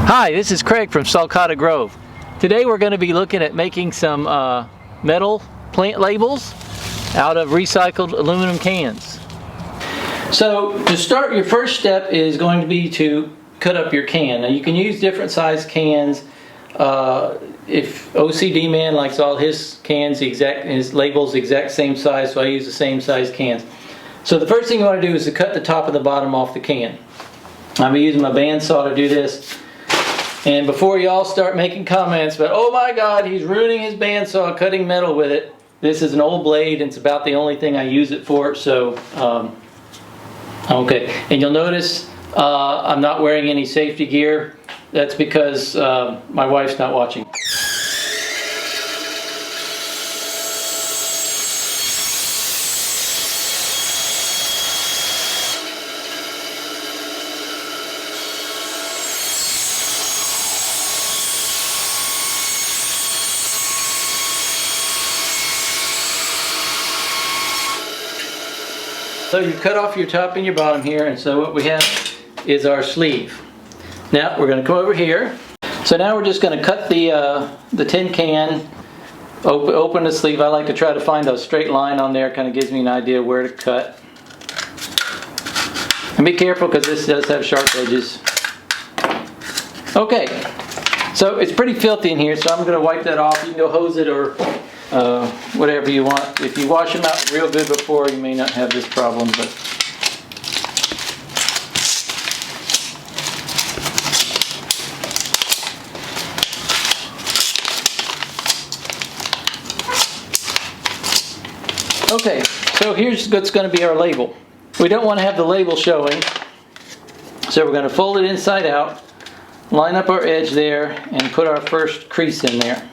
Hi, this is Craig from Sulcata Grove. Today we're going to be looking at making some metal plant labels out of recycled aluminum cans. So to start, your first step is going to be to cut up your can. Now you can use different size cans. If OCD man likes all his cans his labels the exact same size, so I use the same size cans. So the first thing you want to do is to cut the top and the bottom off the can. I'm using my bandsaw to do this. And before y'all start making comments about, oh my God, he's ruining his bandsaw cutting metal with it, this is an old blade and it's about the only thing I use it for, so okay. And you'll notice I'm not wearing any safety gear. That's because my wife's not watching. So you cut off your top and your bottom here, and so what we have is our sleeve. Now we're going to come over here. So now we're just going to cut the tin can, open the sleeve. I like to try to find a straight line on there, kind of gives me an idea where to cut. And be careful because this does have sharp edges. Okay, so it's pretty filthy in here, so I'm going to wipe that off. You can go hose it or whatever you want. If you wash them out real good before, you may not have this problem, but okay, so here's what's going to be our label. We don't want to have the label showing, so we're going to fold it inside out, line up our edge there, and put our first crease in there.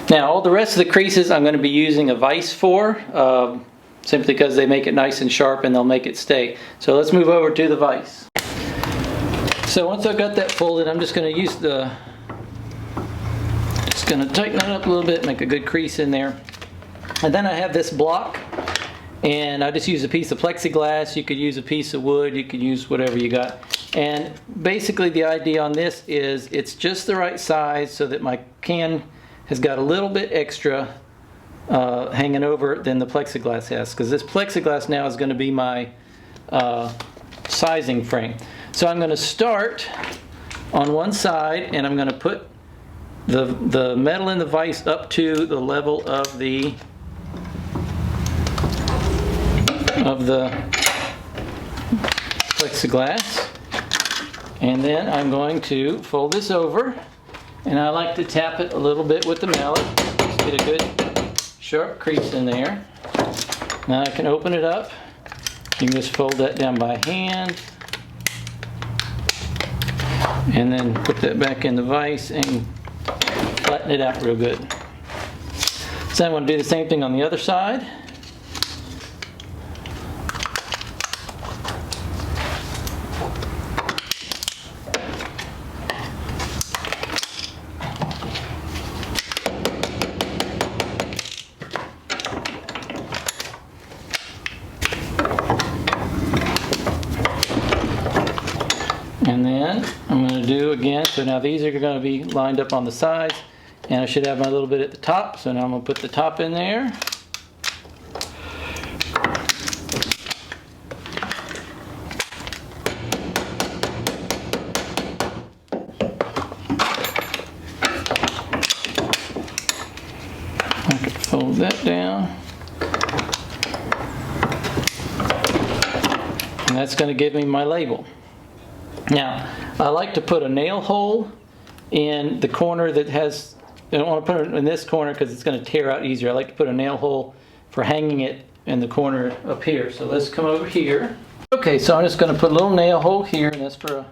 Now all the rest of the creases I'm going to be using a vise for, simply because they make it nice and sharp and they'll make it stay. So let's move over to the vise. So once I've got that folded, I'm just going to use just going to tighten that up a little bit, make a good crease in there. And then I have this block, and I just use a piece of plexiglass. You could use a piece of wood, you could use whatever you got. And basically the idea on this is it's just the right size so that my can has got a little bit extra hanging over than the plexiglass has, because this plexiglass now is going to be my sizing frame. So I'm going to start on one side, and I'm going to put the metal in the vise up to the level of the plexiglass, and then I'm going to fold this over. And I like to tap it a little bit with the mallet, just get a good sharp crease in there. Now I can open it up. You can just fold that down by hand, and then put that back in the vise and flatten it out real good. So I'm going to do the same thing on the other side. And then I'm going to do again, so now these are going to be lined up on the sides, and I should have my little bit at the top, so now I'm going to put the top in there. I can fold that down. And that's going to give me my label. Now, I like to put a nail hole in the corner that has, I don't want to put it in this corner because it's going to tear out easier. I like to put a nail hole for hanging it in the corner up here. So let's come over here. Okay, so I'm just going to put a little nail hole here, and that's for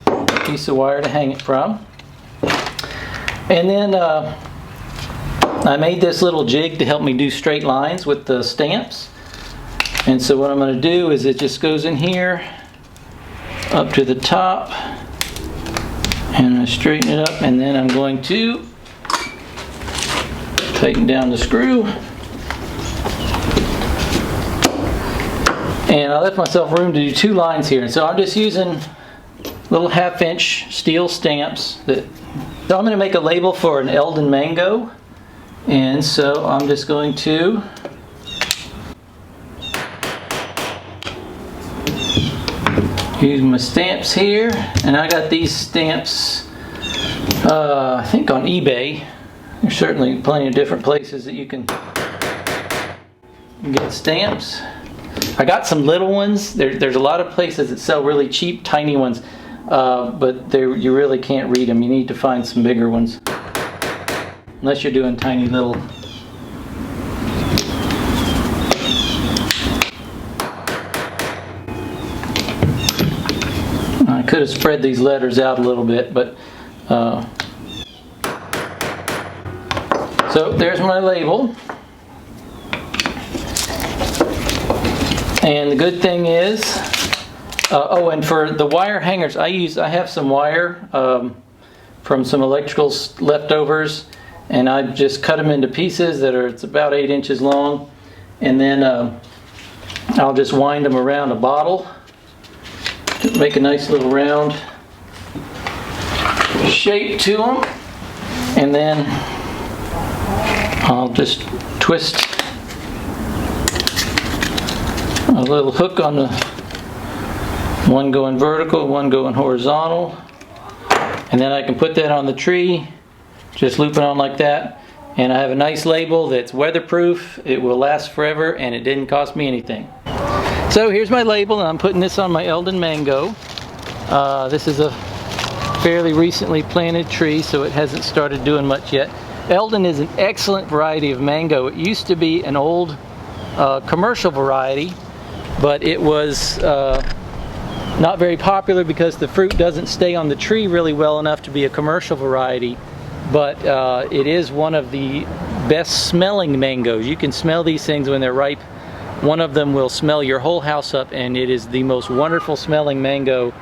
a piece of wire to hang it from. And then I made this little jig to help me do straight lines with the stamps. And so what I'm going to do is it just goes in here, up to the top, and I straighten it up, and then I'm going to tighten down the screw, and I left myself room to do two lines here. And so I'm just using little 1/2-inch steel stamps. So I'm going to make a label for an Eldon mango, and so I'm just going to use my stamps here, and I got these stamps I think on eBay. There's certainly plenty of different places that you can get stamps. I got some little ones. There's a lot of places that sell really cheap tiny ones, but you really can't read them. You need to find some bigger ones, unless you're doing tiny little. I could have spread these letters out a little bit, but so there's my label. And the good thing is, oh, and for the wire hangers, I have some wire from some electricals leftovers, and I just cut them into pieces it's about 8 inches long, and then I'll just wind them around a bottle to make a nice little round shape to them, and then I'll just twist a little hook on the one going vertical, one going horizontal, and then I can put that on the tree, just loop it on like that, and I have a nice label that's weatherproof. It will last forever, and it didn't cost me anything. So here's my label, and I'm putting this on my Eldon mango. This is a fairly recently planted tree, so it hasn't started doing much yet. Eldon is an excellent variety of mango. It used to be an old commercial variety, but it was not very popular because the fruit doesn't stay on the tree really well enough to be a commercial variety. But it is one of the best smelling mangoes. You can smell these things when they're ripe. One of them will smell your whole house up, and it is the most wonderful smelling mango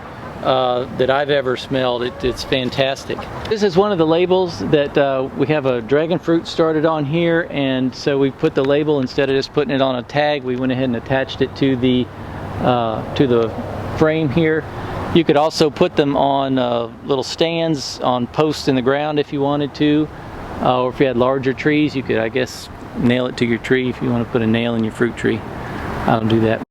that I've ever smelled. It's fantastic. This is one of the labels that we have a dragon fruit started on here, and so we put the label, instead of just putting it on a tag, we went ahead and attached it to the frame here. You could also put them on little stands on posts in the ground if you wanted to, or if you had larger trees, you could, I guess, nail it to your tree if you want to put a nail in your fruit tree. I don't do that.